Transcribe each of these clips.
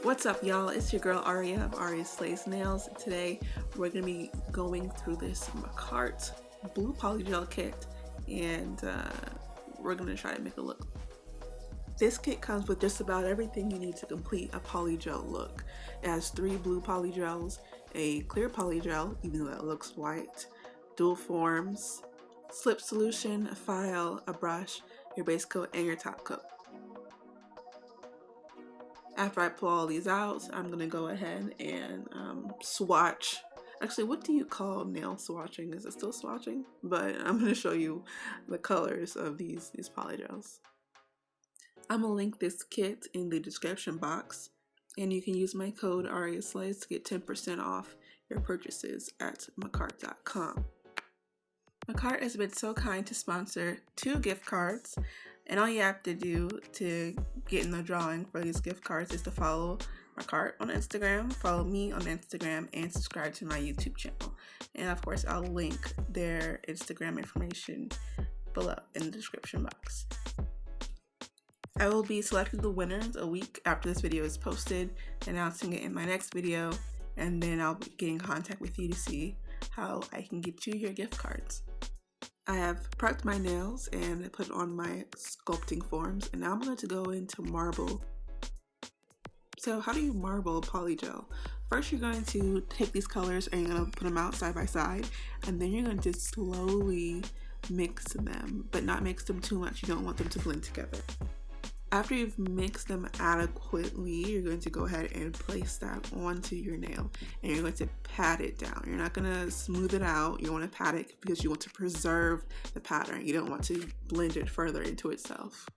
What's up, y'all? It's your girl Aria of Aria Slays Nails. Today we're going to be going through this Makartt blue polygel kit, and we're going to try to make a look. This kit comes with just about everything you need to complete a polygel look. It has 3 blue polygels, a clear polygel, even though it looks white, dual forms, slip solution, a file, a brush, your base coat, and your top coat. After I pull all these out, I'm going to go ahead and swatch. Actually, what do you call nail swatching? Is it still swatching? But I'm going to show you the colors of these polygels. I'm going to link this kit in the description box, and you can use my code AriaSlays to get 10% off your purchases at makartt.com. Makartt has been so kind to sponsor 2 gift cards, and all you have to do to get in the drawing for these gift cards is to follow Makartt on Instagram, follow me on Instagram, and subscribe to my YouTube channel. And of course, I'll link their Instagram information below in the description box. I will be selecting the winners a week after this video is posted, announcing it in my next video, and then I'll get in contact with you to see how I can get you your gift cards. I have prepped my nails and put on my sculpting forms, and now I'm going to go into marble. So how do you marble polygel? First, you're going to take these colors and you're going to put them out side by side, and then you're going to slowly mix them, but not mix them too much. You don't want them to blend together. After you've mixed them adequately, you're going to go ahead and place that onto your nail, and you're going to pat it down. You're not going to smooth it out. You want to pat it because you want to preserve the pattern. You don't want to blend it further into itself.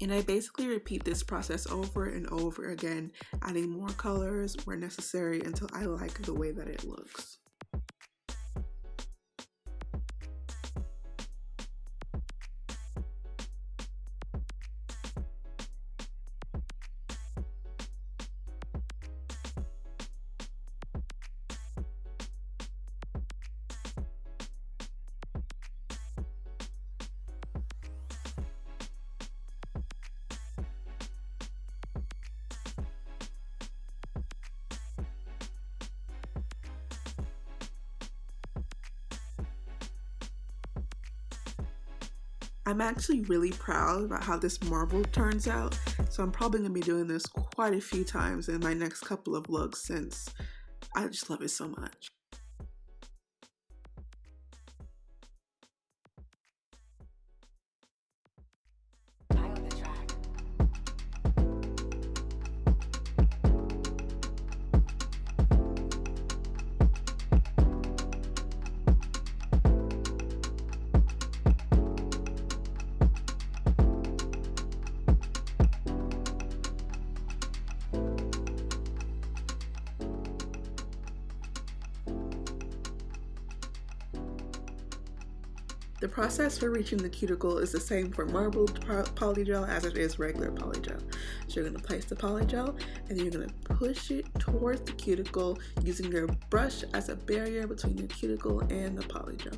And I basically repeat this process over and over again, adding more colors where necessary until I like the way that it looks. I'm actually really proud about how this marble turns out, so I'm probably going to be doing this quite a few times in my next couple of looks since I just love it so much. The process for reaching the cuticle is the same for marbled polygel as it is regular polygel. So you're going to place the polygel and then you're going to push it towards the cuticle using your brush as a barrier between your cuticle and the polygel.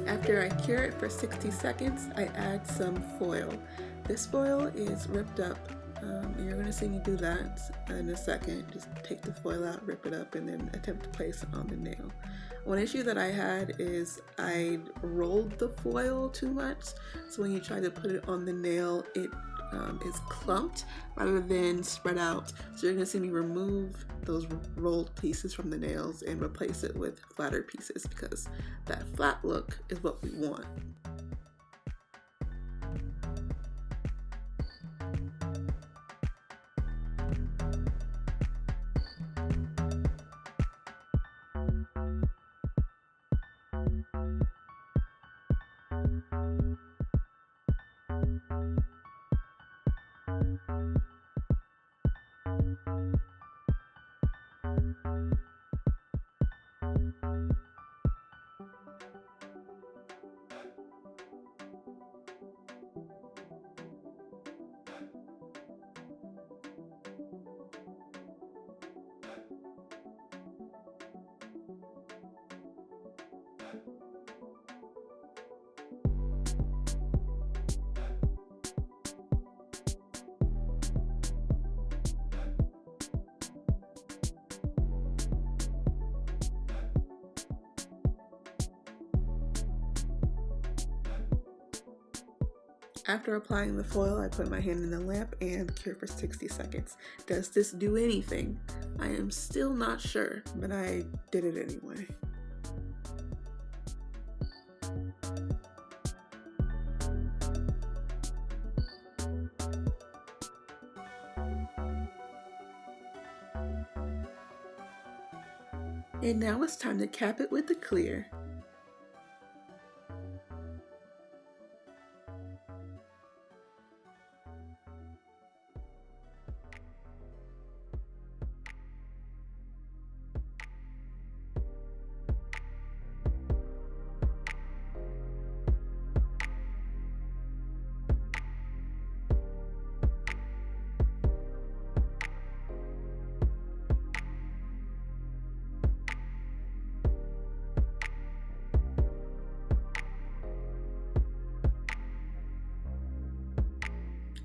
After I cure it for 60 seconds, I add some foil. This foil is ripped up, and you're going to see me do that in a second. Just take the foil out, rip it up, and then attempt to place it on the nail. One issue that I had is I rolled the foil too much, so when you try to put it on the nail, it is clumped rather than spread out. So you're going to see me remove those rolled pieces from the nails and replace it with flatter pieces, because that flat look is what we want. After applying the foil, I put my hand in the lamp and cure for 60 seconds. Does this do anything? I am still not sure, but I did it anyway. And now it's time to cap it with the clear.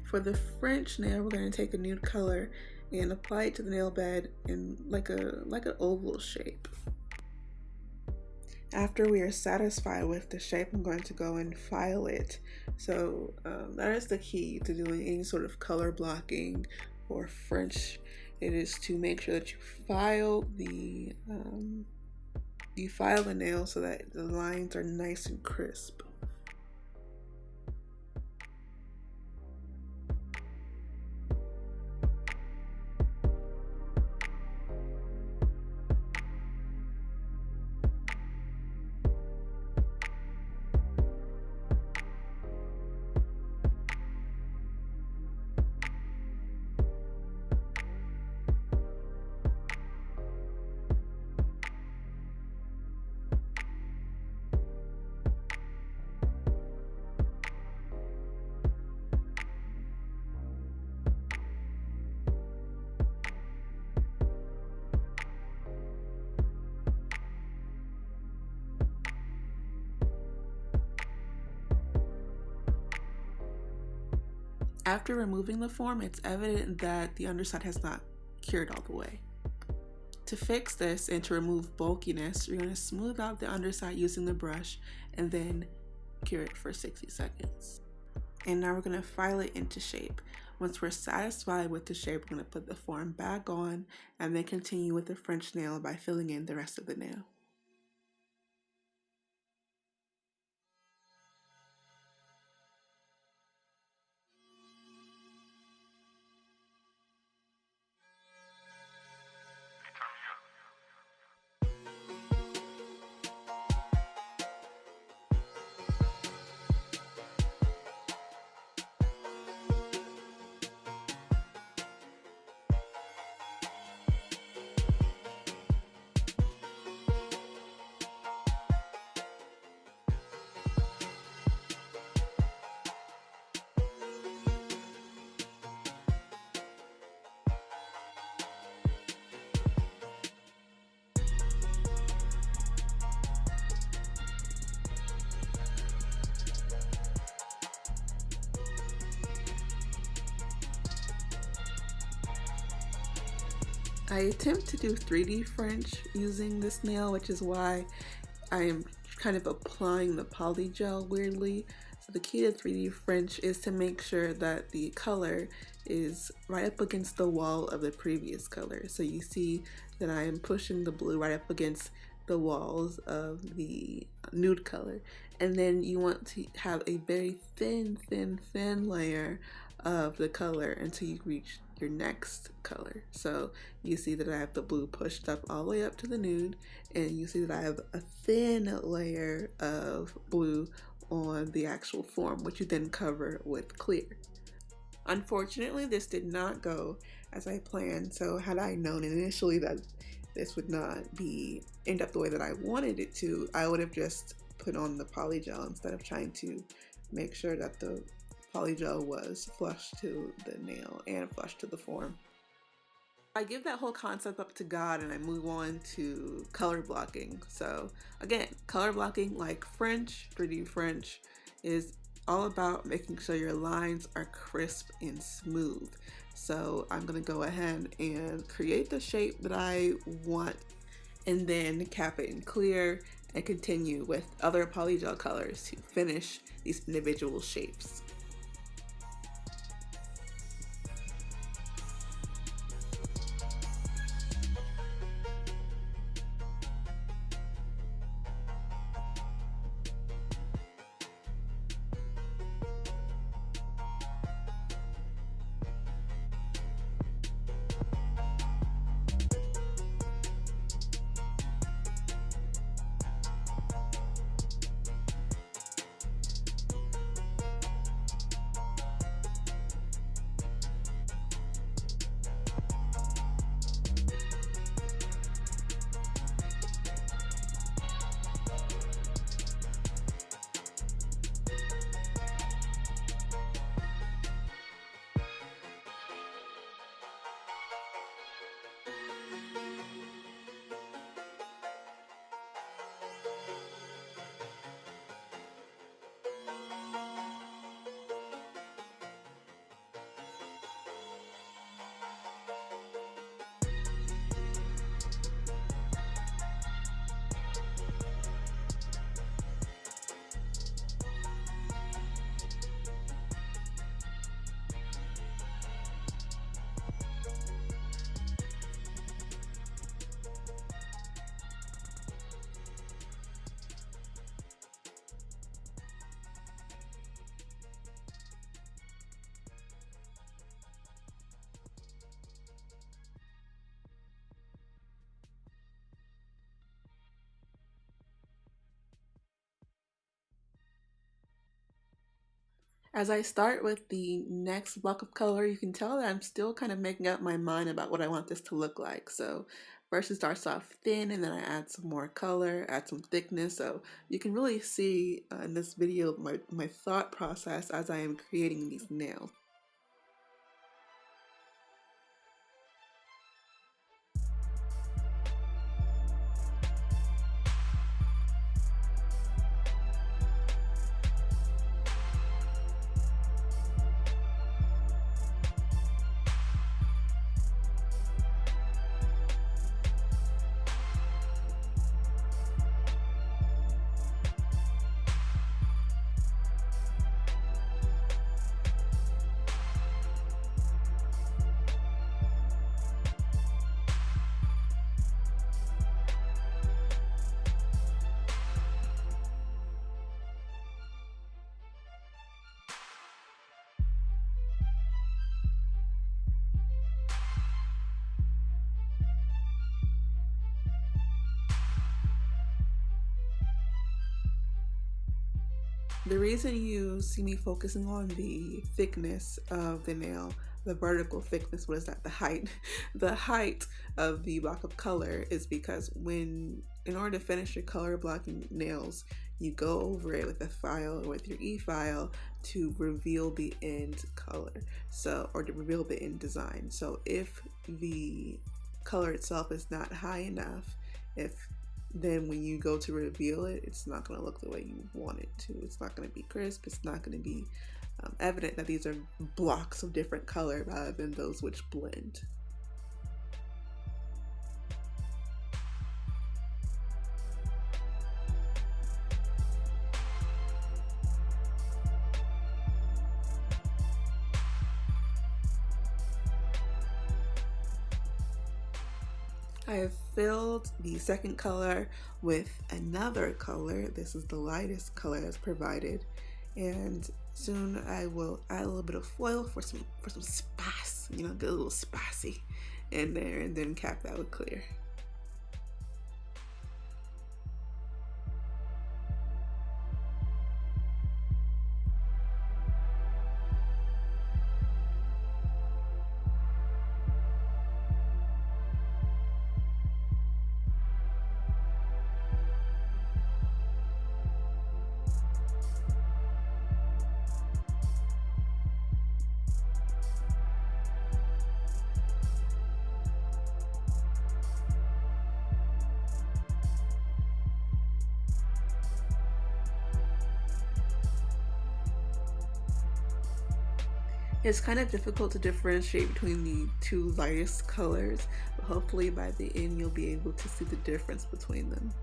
For the French nail, we're going to take a nude color and apply it to the nail bed in like an oval shape. After we are satisfied with the shape, I'm going to go and file it. So that is the key to doing any sort of color blocking or French. It is to make sure that you file the nail so that the lines are nice and crisp. After removing the form, it's evident that the underside has not cured all the way. To fix this and to remove bulkiness, you're going to smooth out the underside using the brush and then cure it for 60 seconds. And now we're going to file it into shape. Once we're satisfied with the shape, we're going to put the form back on and then continue with the French nail by filling in the rest of the nail. I attempt to do 3D French using this nail, which is why I am kind of applying the polygel weirdly. So the key to 3D French is to make sure that the color is right up against the wall of the previous color. So you see that I am pushing the blue right up against the walls of the nude color. And then you want to have a very thin layer of the color until you reach your next color. So you see that I have the blue pushed up all the way up to the nude, and you see that I have a thin layer of blue on the actual form, which you then cover with clear. Unfortunately, this did not go as I planned, so had I known initially that this would not end up the way that I wanted it to, I would have just put on the polygel instead of trying to make sure that the polygel was flush to the nail and flush to the form. I give that whole concept up to God and I move on to color blocking. So again, color blocking, like French, 3D French, is all about making sure your lines are crisp and smooth. So I'm gonna go ahead and create the shape that I want and then cap it in clear and continue with other polygel colors to finish these individual shapes. As I start with the next block of color, you can tell that I'm still kind of making up my mind about what I want this to look like. So first it starts off thin and then I add some more color, add some thickness. So you can really see in this video my thought process as I am creating these nails. The reason you see me focusing on the thickness of the nail, the vertical thickness, what is that, the height? The height of the block of color is because in order to finish your color blocking nails, you go over it with a file or with your e-file to reveal the end color, or to reveal the end design. So if the color itself is not high enough, then when you go to reveal it, it's not going to look the way you want it to. It's not going to be crisp. It's not going to be evident that these are blocks of different color rather than those which blend. I have filled the second color with another color. This is the lightest color that's provided, and soon I will add a little bit of foil for some spice. You know, get a little spicy in there, and then cap that with clear. It's kind of difficult to differentiate between the two lightest colors, but hopefully by the end you'll be able to see the difference between them.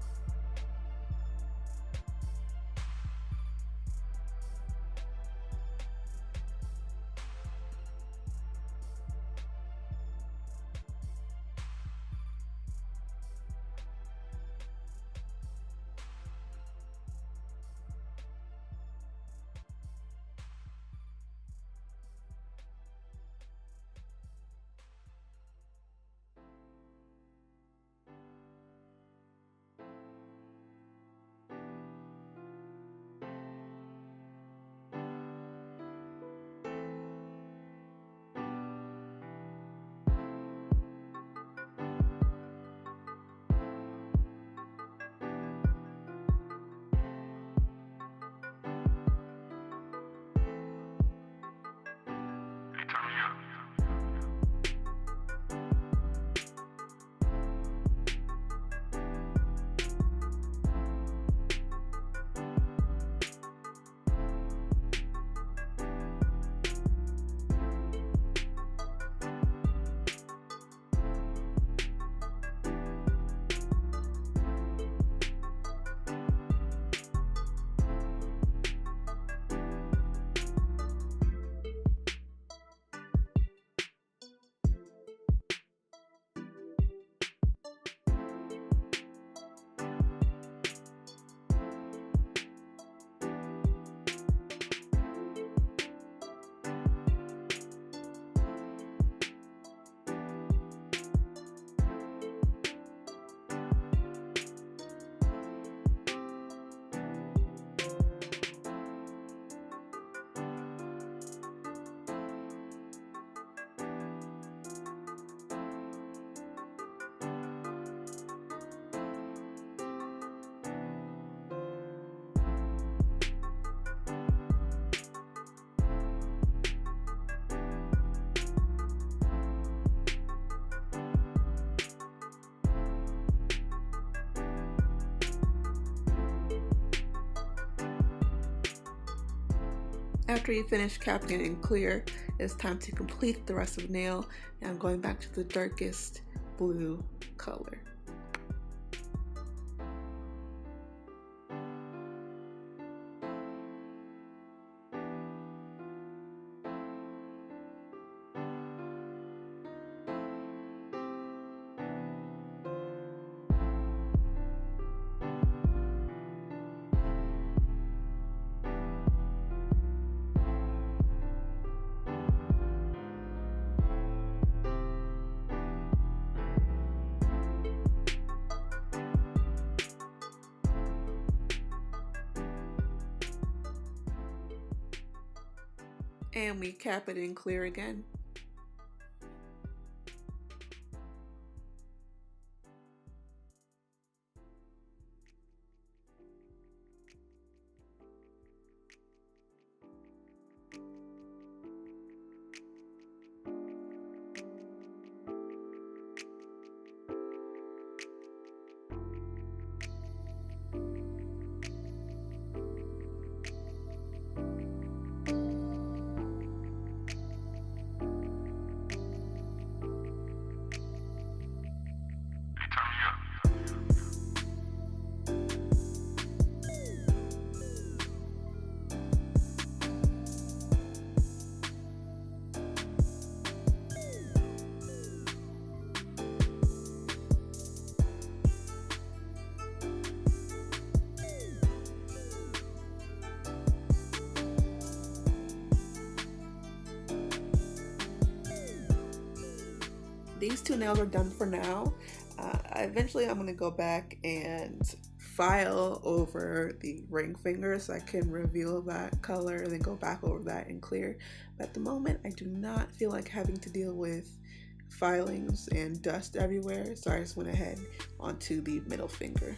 After you finish capping it in clear, it's time to complete the rest of the nail. And I'm going back to the darkest blue color. And we cap it in clear again. these two nails are done for now. Eventually I'm going to go back and file over the ring finger so I can reveal that color and then go back over that and clear. But at the moment I do not feel like having to deal with filings and dust everywhere, so I just went ahead onto the middle finger.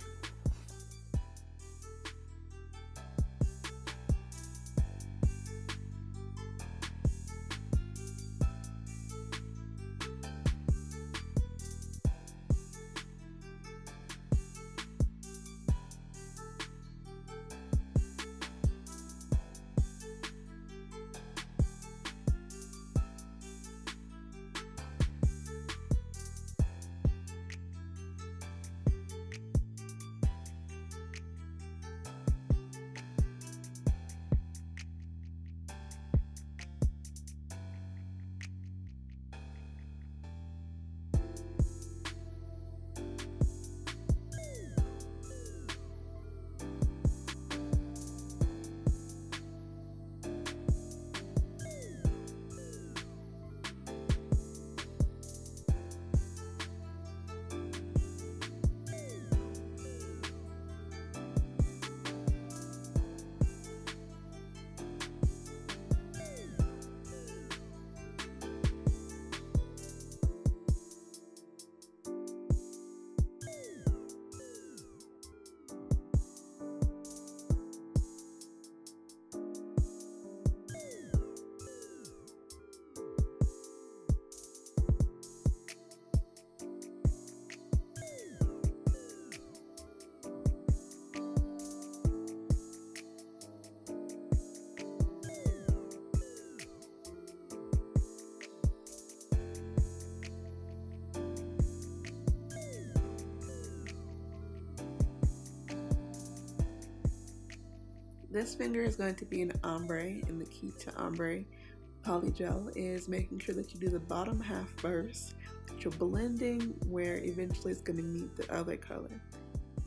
This finger is going to be an ombre, and the key to ombre polygel is making sure that you do the bottom half first, that you're blending where eventually it's going to meet the other color.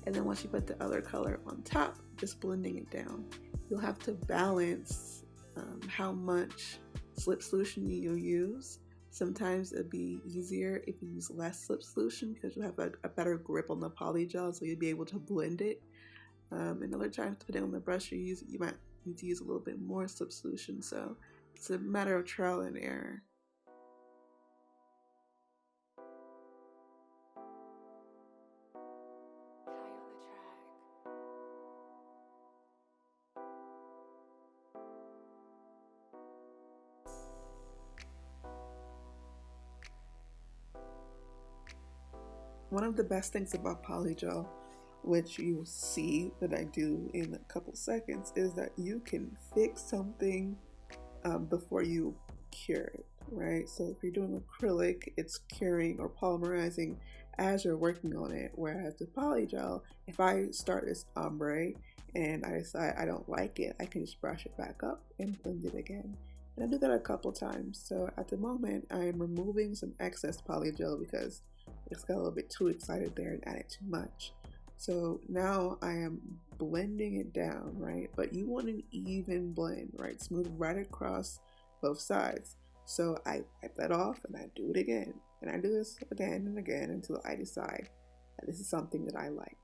And then once you put the other color on top, just blending it down. You'll have to balance how much slip solution you'll use. Sometimes it'll be easier if you use less slip solution because you'll have a better grip on the polygel, so you'll be able to blend it. And other times, depending on the brush you use, you might need to use a little bit more slip solution. So it's a matter of trial and error. One of the best things about polygel, which you will see that I do in a couple seconds, is that you can fix something before you cure it, right? So if you're doing acrylic, it's curing or polymerizing as you're working on it, whereas the polygel, if I start this ombre and I decide I don't like it, I can just brush it back up and blend it again. And I do that a couple times. So at the moment, I am removing some excess polygel because it's got a little bit too excited there and added too much. So now I am blending it down, right? But you want an even blend, right? Smooth right across both sides. So I wipe that off and I do it again. And I do this again and again until I decide that this is something that I like.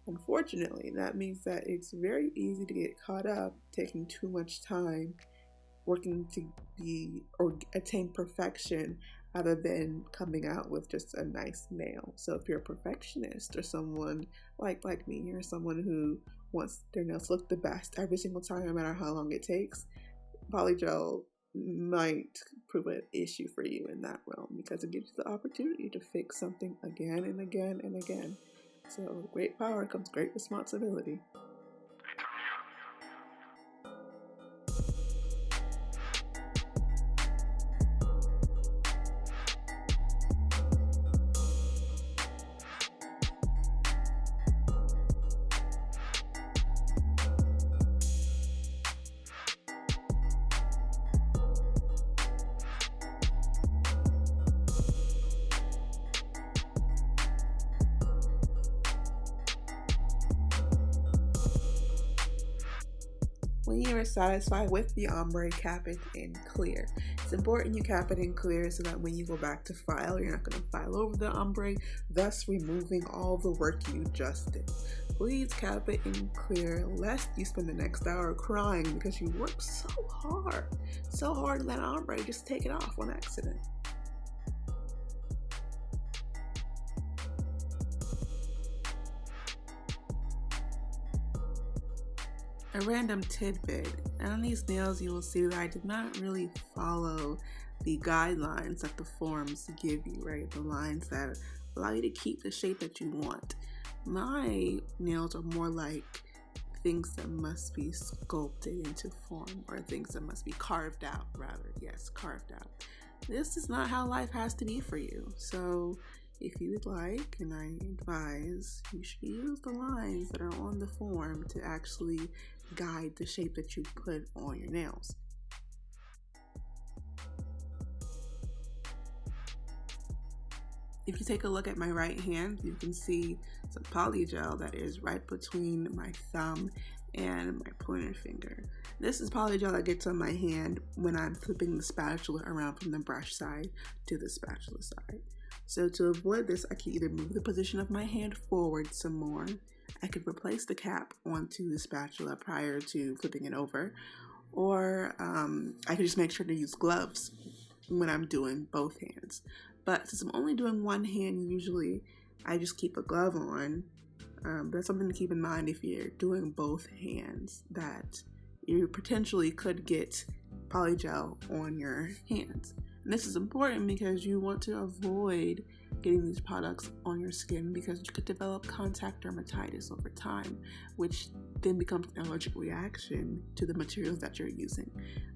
Unfortunately, that means that it's very easy to get caught up taking too much time working to be or attain perfection other than coming out with just a nice nail. So if you're a perfectionist or someone like me, or someone who wants their nails to look the best every single time, no matter how long it takes, polygel might prove an issue for you in that realm because it gives you the opportunity to fix something again and again and again. So with great power comes great responsibility. When you are satisfied with the ombre, cap it in clear. It's important you cap it in clear so that when you go back to file, you're not going to file over the ombre, thus removing all the work you just did. Please cap it in clear lest you spend the next hour crying because you worked so hard on that ombre, just take it off on accident. A random tidbit. On these nails you will see that I did not really follow the guidelines that the forms give you, right? The lines that allow you to keep the shape that you want. My nails are more like things that must be sculpted into form, or things that must be carved out, rather. Yes, carved out. This is not how life has to be for you. So if you would like, and I advise, you should use the lines that are on the form to actually guide the shape that you put on your nails. If you take a look at my right hand, you can see some polygel that is right between my thumb and my pointer finger. This is polygel that gets on my hand when I'm flipping the spatula around from the brush side to the spatula side. So to avoid this, I can either move the position of my hand forward some more. I could replace the cap onto the spatula prior to flipping it over, or I could just make sure to use gloves when I'm doing both hands. But since I'm only doing one hand usually, I just keep a glove on. That's something to keep in mind if you're doing both hands, that you potentially could get polygel on your hands. And this is important because you want to avoid getting these products on your skin because you could develop contact dermatitis over time, which then becomes an allergic reaction to the materials that you're using.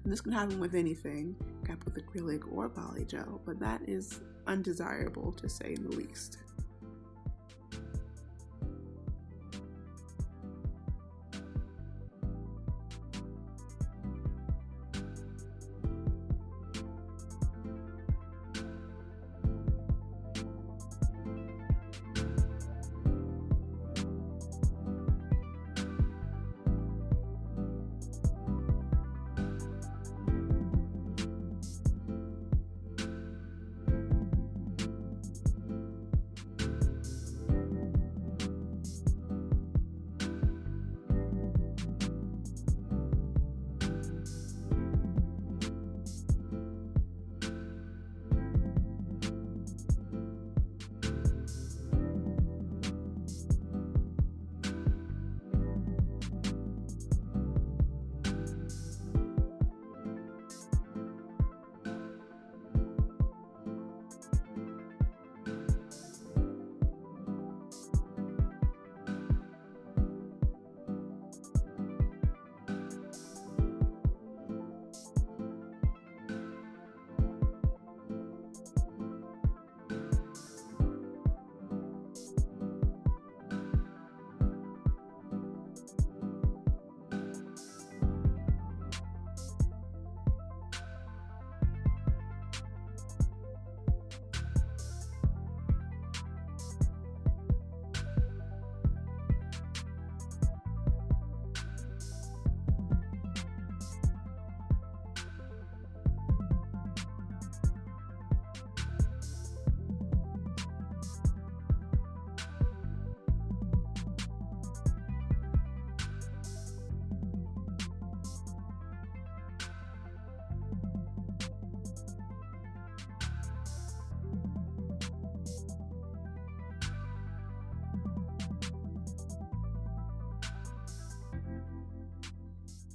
And this can happen with anything, cap with acrylic or polygel, but that is undesirable to say the least.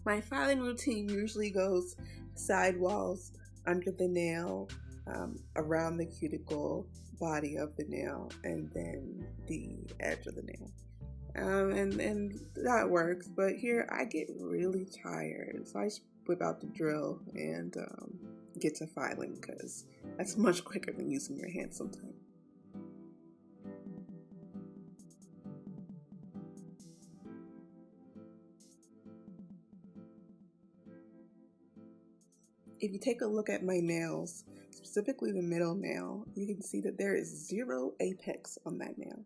My filing routine usually goes sidewalls, under the nail, around the cuticle, body of the nail, and then the edge of the nail. And that works, but here I get really tired, so I just whip out the drill and get to filing because that's much quicker than using your hands sometimes. If you take a look at my nails, specifically the middle nail, you can see that there is 0 apex on that nail.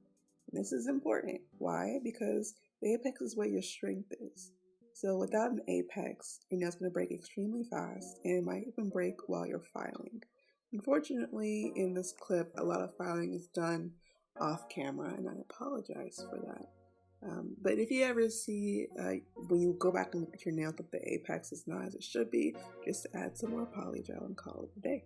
And this is important. Why? Because the apex is where your strength is. So without an apex, your nail's going to break extremely fast, and it might even break while you're filing. Unfortunately, in this clip, a lot of filing is done off camera, and I apologize for that. But if you ever see, when you go back and look at your nail that the apex is not as it should be, just add some more polygel and call it a day.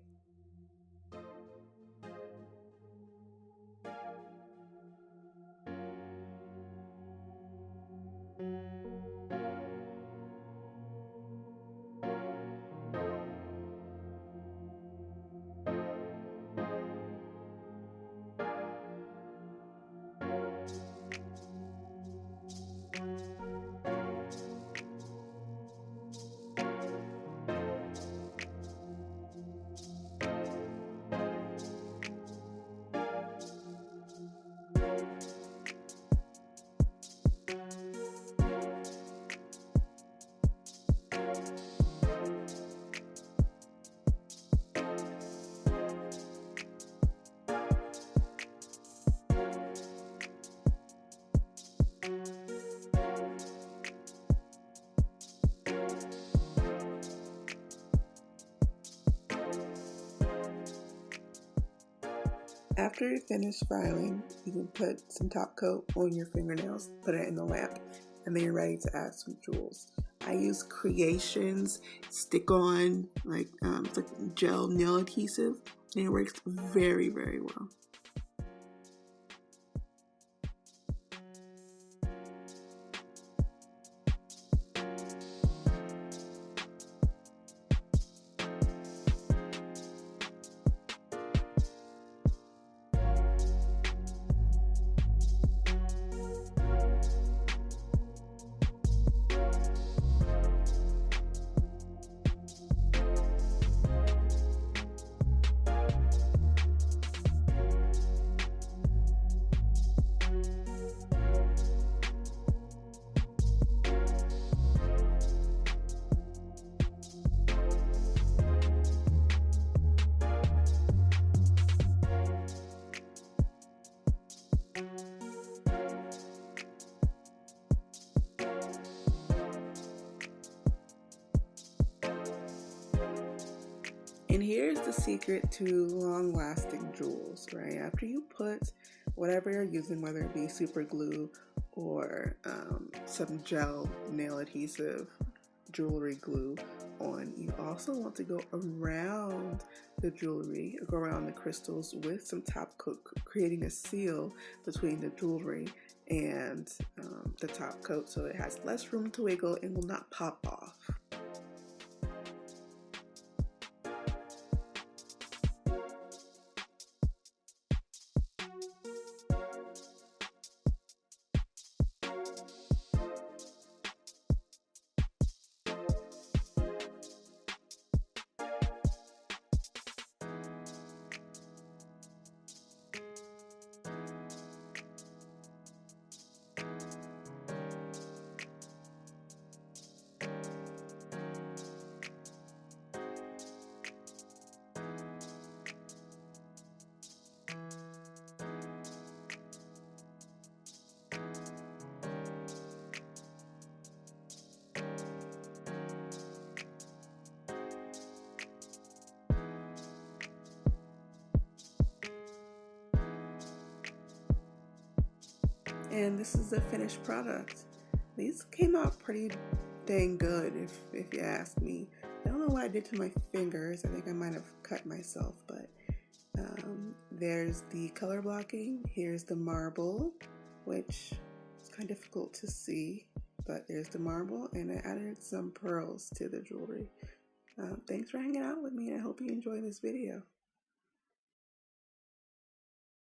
After you finish filing, you can put some top coat on your fingernails, put it in the lamp, and then you're ready to add some jewels. I use Creations stick-on, it's like gel nail adhesive, and it works very, very well. And here's the secret to long-lasting jewels, right? After you put whatever you're using, whether it be super glue or some gel nail adhesive, jewelry glue on, you also want to go around the jewelry, go around the crystals with some top coat, creating a seal between the jewelry and the top coat so it has less room to wiggle and will not pop off. And this is the finished product. These came out pretty dang good if you ask me. I don't know what I did to my fingers. I think I might have cut myself, but there's the color blocking. Here's the marble, which is kind of difficult to see, but there's the marble, and I added some pearls to the jewelry. Thanks for hanging out with me, and I hope you enjoy this video.